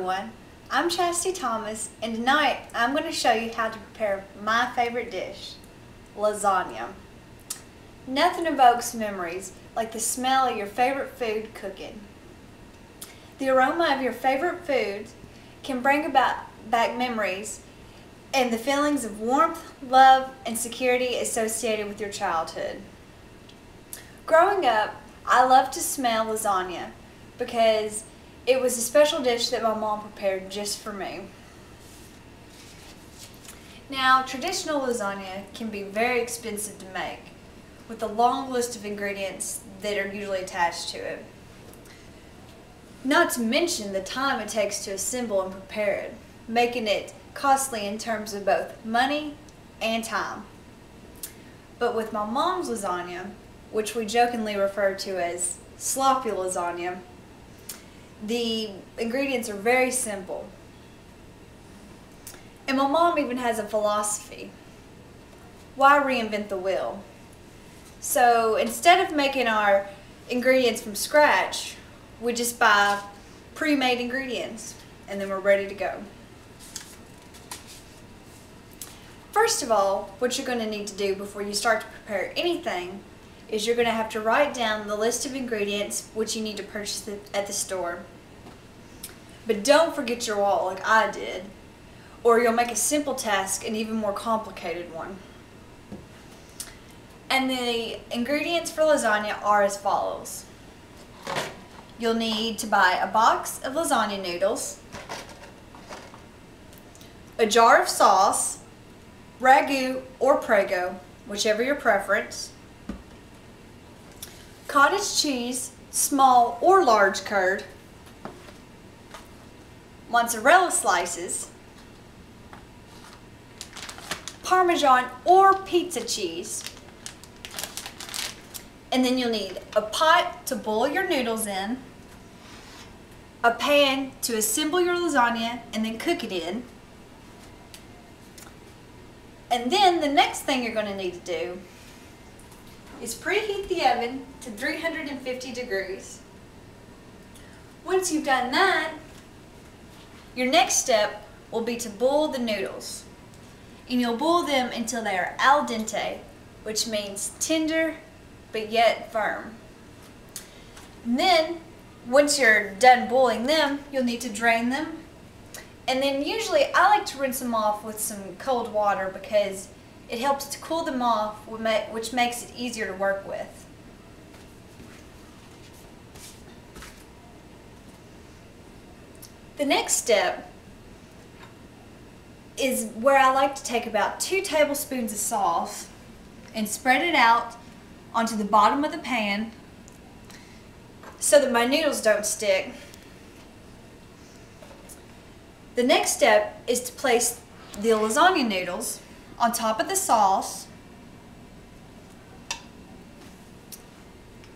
everyone, I'm Chastity Thomas, and tonight I'm going to show you how to prepare my favorite dish, lasagna. Nothing evokes memories like the smell of your favorite food cooking. The aroma of your favorite food can bring back memories and the feelings of warmth, love, and security associated with your childhood. Growing up, I loved to smell lasagna because it was a special dish that my mom prepared just for me. Now, traditional lasagna can be very expensive to make, with a long list of ingredients that are usually attached to it. Not to mention the time it takes to assemble and prepare it, making it costly in terms of both money and time. But with my mom's lasagna, which we jokingly refer to as sloppy lasagna, the ingredients are very simple. And my mom even has a philosophy: why reinvent the wheel? So instead of making our ingredients from scratch, we just buy pre-made ingredients and then we're ready to go. First of all, what you're going to need to do before you start to prepare anything is you're going to have to write down the list of ingredients which you need to purchase at the store. But don't forget your wallet like I did, or you'll make a simple task an even more complicated one. And the ingredients for lasagna are as follows. You'll need to buy a box of lasagna noodles, a jar of sauce, ragu or prego, whichever your preference, cottage cheese, small or large curd, mozzarella slices, Parmesan or pizza cheese, and then you'll need a pot to boil your noodles in, a pan to assemble your lasagna and then cook it in, and then the next thing you're going to need to do is preheat the oven to 350 degrees. Once you've done that, your next step will be to boil the noodles. And you'll boil them until they are al dente, which means tender but yet firm. And then, once you're done boiling them, you'll need to drain them. And then usually I like to rinse them off with some cold water because it helps to cool them off, which makes it easier to work with. The next step is where I like to take about 2 tablespoons of sauce and spread it out onto the bottom of the pan so that my noodles don't stick. The next step is to place the lasagna noodles on top of the sauce.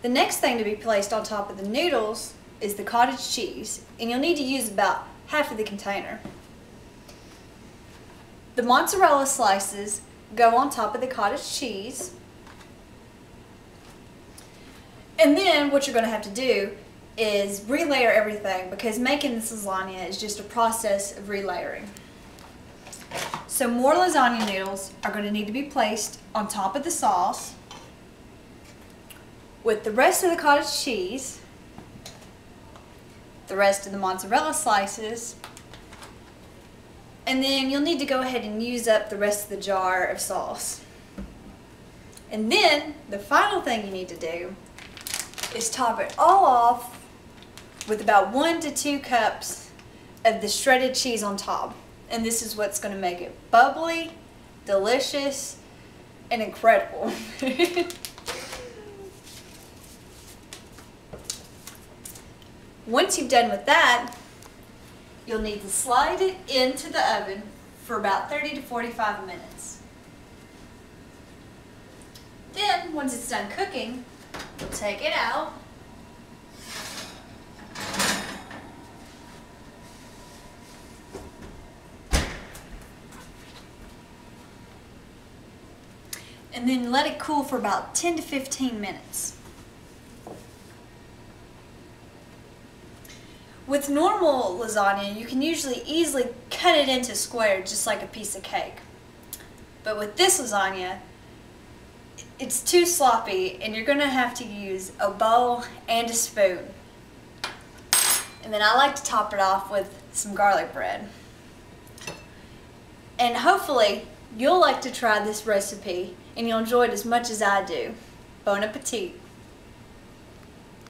The next thing to be placed on top of the noodles is the cottage cheese, and you'll need to use about half of the container. The mozzarella slices go on top of the cottage cheese. And then what you're going to have to do is relayer everything, because making this lasagna is just a process of relayering. So more lasagna noodles are going to need to be placed on top of the sauce with the rest of the cottage cheese, the rest of the mozzarella slices, and then you'll need to go ahead and use up the rest of the jar of sauce. And then the final thing you need to do is top it all off with about 1 to 2 cups of the shredded cheese on top. And this is what's going to make it bubbly, delicious, and incredible. Once you've done with that, you'll need to slide it into the oven for about 30 to 45 minutes. Then, once it's done cooking, you'll take it out. And then let it cool for about 10 to 15 minutes. With normal lasagna, you can usually easily cut it into squares just like a piece of cake. But with this lasagna, it's too sloppy and you're going to have to use a bowl and a spoon. And then I like to top it off with some garlic bread. And hopefully you'll like to try this recipe and you'll enjoy it as much as I do. Bon appetit!